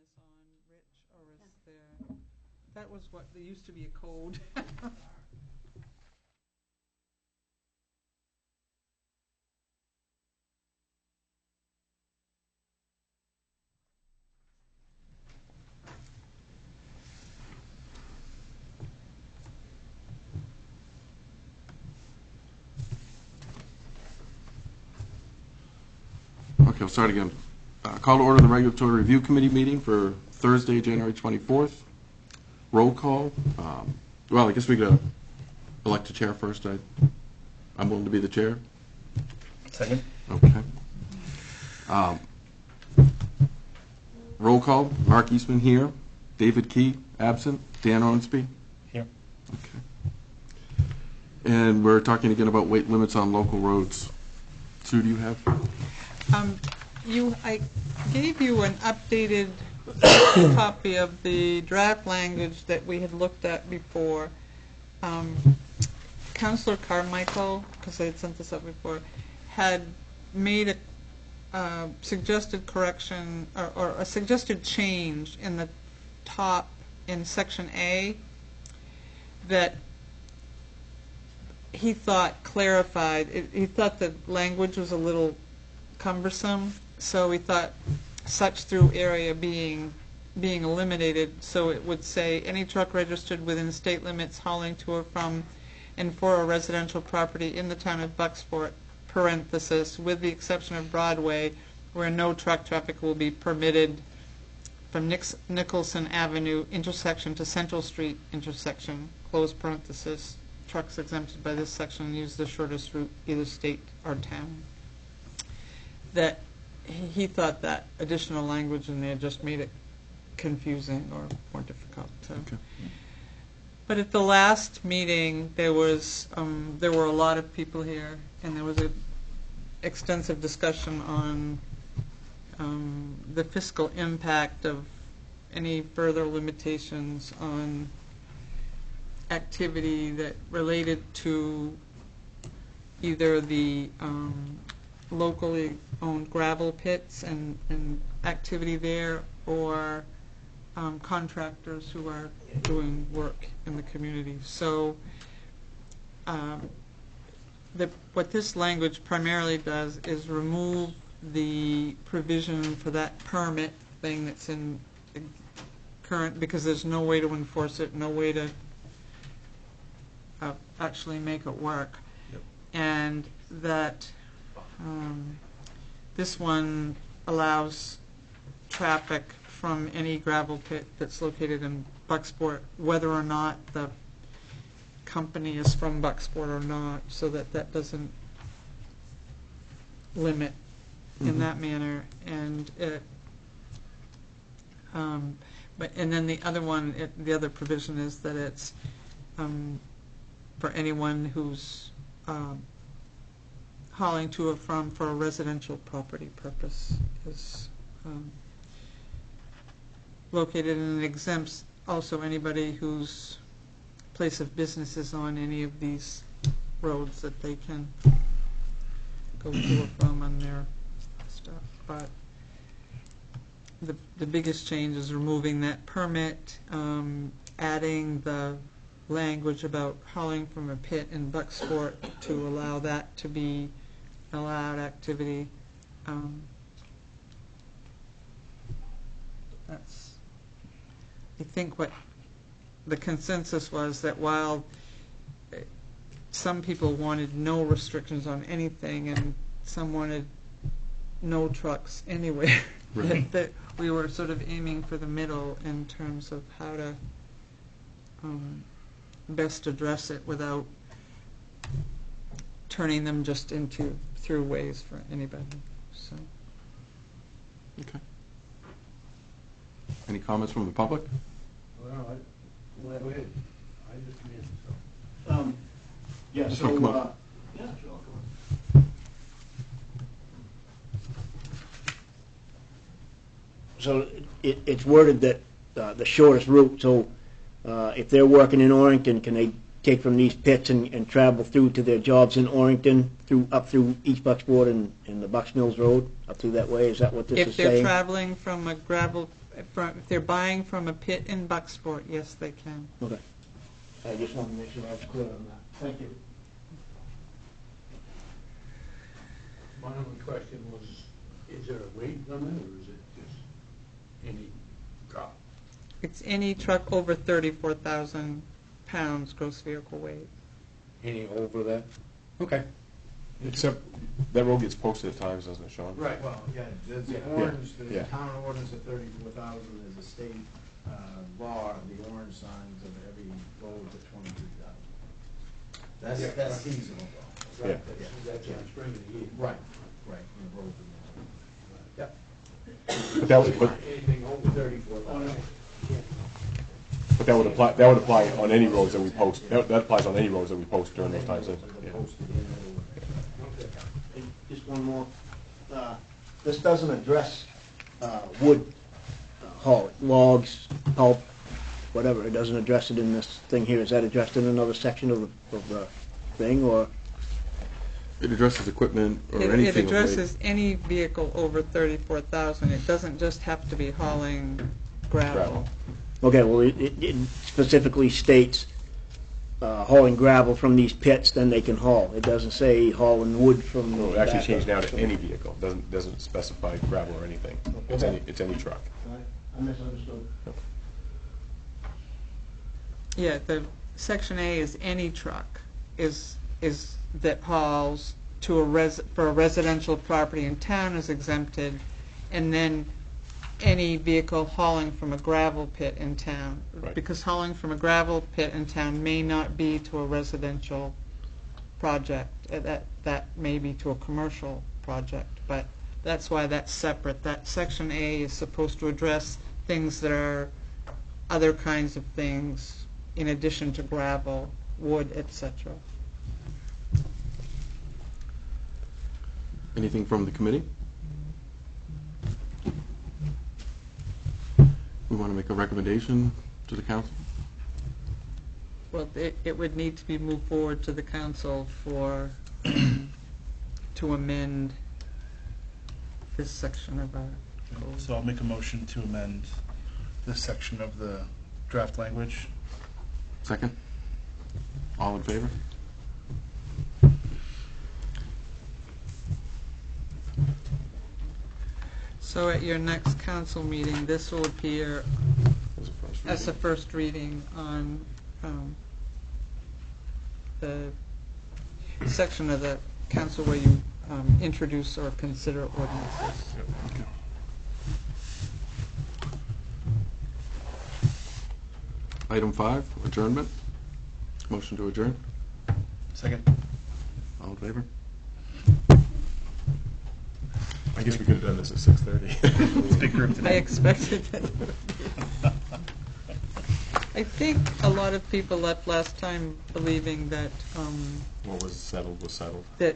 this on, Rich, or is there, that was what, there used to be a code. Okay, we'll start again. Call to order the Regulatory Review Committee meeting for Thursday, January 24th. Roll call. Well, I guess we got to elect a chair first. I'm willing to be the chair. Second. Okay. Roll call. Mark Eastman here. David Key, absent. Dan Ormsby. Here. Okay. And we're talking again about weight limits on local roads. Sue, do you have? I gave you an updated copy of the draft language that we had looked at before. Councillor Carmichael, because I had sent this up before, had made a suggested correction or a suggested change in the top in section A that he thought clarified. He thought the language was a little cumbersome, so we thought such through area being eliminated, so it would say any truck registered within state limits hauling to or from and for a residential property in the town of Bucksport, parenthesis, with the exception of Broadway, where no truck traffic will be permitted from Nicholson Avenue intersection to Central Street intersection, close parenthesis, trucks exempted by this section use the shortest route, either state or town. That he thought that additional language in there just made it confusing or more difficult. Okay. But at the last meeting, there were a lot of people here, and there was an extensive discussion on the fiscal impact of any further limitations on activity that related to either the locally owned gravel pits and activity there, or contractors who are doing work in the community. So what this language primarily does is remove the provision for that permit thing that's in current, because there's no way to enforce it, no way to actually make it work. Yep. And that this one allows traffic from any gravel pit that's located in Bucksport, whether or not the company is from Bucksport or not, so that doesn't limit in that manner. And it, and then the other one, the other provision is that it's for anyone who's hauling to or from for a residential property purpose is located, and it exempts also anybody whose place of business is on any of these roads that they can go to or from on their stuff. But the biggest change is removing that permit, adding the language about hauling from a pit in Bucksport to allow that to be allowed activity. That's, I think, what the consensus was, that while some people wanted no restrictions on anything and some wanted no trucks anywhere, Right. that we were sort of aiming for the middle in terms of how to best address it without turning them just into throughways for anybody. So. Okay. Any comments from the public? Well, go ahead. I just come in, so. Yeah, Just so, come up. yeah, sure, I'll come on. So it's worded that the shortest route, so if they're working in Orrington, can they take from these pits and travel through to their jobs in Orrington, up through East Bucksport and the Bucks Mills Road, up through that way? Is that what this is If they're saying? traveling from a gravel, if they're buying from a pit in Bucksport, yes, they can. Okay. I just wanted to make sure I was clear on that. Thank you. My only question was, is there a weight limit, or is it just any truck? It's any truck over 34,000 pounds gross vehicle weight. Any over that? Okay. Except, that road gets posted at times, doesn't it, Sean? Right. Well, yeah, there's the Yeah. orange, Yeah. the town ordinance of 34,000, there's a state law, the orange signs of every road to 23,000. Yeah. That's seasonal though. Right, Yeah. that's on spring of the year. Right, right, and the road. Yep. But that would, Anything over 34,000. but that would apply on any roads that we post, that applies on any roads that we post during those times. Yeah. Posted in Okay. And just one more. This doesn't address wood hauling, logs, pulp, whatever. It doesn't address it in this thing here. Is that addressed in another section of the thing, or? It addresses equipment or It anything of weight. addresses any vehicle over 34,000. It doesn't just have to be hauling gravel. Gravel. Okay, well, it specifically states hauling gravel from these pits, then they can haul. It doesn't say hauling wood from. No, it the actually back changed of- now to any vehicle, doesn't specify gravel or anything. It's any truck. I misunderstood. Yeah, the section A is any truck is that hauls to for a residential property in town is exempted, and then any vehicle hauling from a gravel pit in town. Right. Because hauling from a gravel pit in town may not be to a residential project. That may be to a commercial project, but that's why that's separate. That section A is supposed to address things that are other kinds of things in addition to gravel, wood, etc. Anything from the committee? We want to make a recommendation to the council? Well, it would need to be moved forward to the council for, to amend this section of our code. So I'll make a motion to amend this section of the draft language. Second? All in favor? So at your next council meeting, this will appear as a first reading on the section of the council where you introduce or consider ordinances. Item 5, adjournment. Motion to adjourn. Second. All in favor? I guess we could have done this at 6:30. It's a big group I today. expected that. I think a lot of people left last time believing that What was settled was settled. that